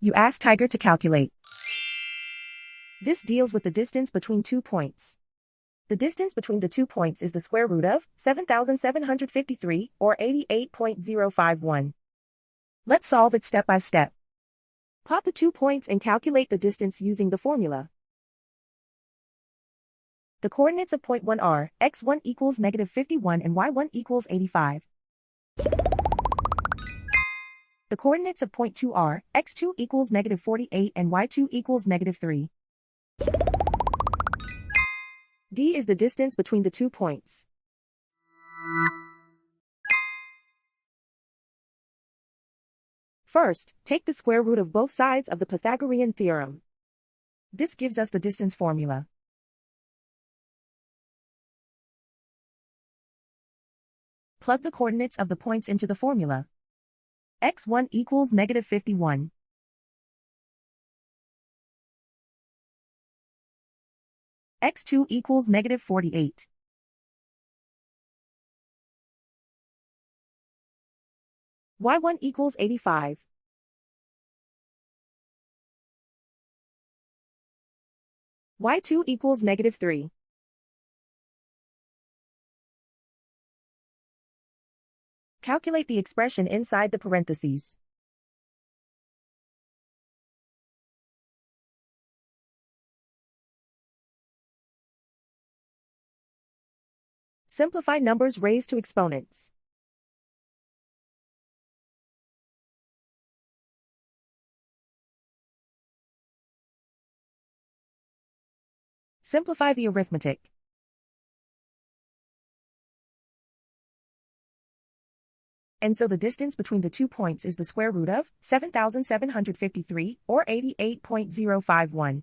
You ask Tiger to calculate. This deals with the distance between 2 points. The distance between the 2 points is the square root of 7,753, or 88.051. Let's solve it step by step. Plot the 2 points and calculate the distance using the formula. The coordinates of point 1 are x1 equals -51 and y1 equals 85. The coordinates of point 2 are x2 equals -48 and y2 equals -3. D is the distance between the 2 points. First, take the square root of both sides of the Pythagorean theorem. This gives us the distance formula. Plug the coordinates of the points into the formula. x1 equals -51. x2 equals -48. y1 equals 85. y2 equals -3. Calculate the expression inside the parentheses. Simplify numbers raised to exponents. Simplify the arithmetic. And so the distance between the 2 points is the square root of 7,753, or 88.051.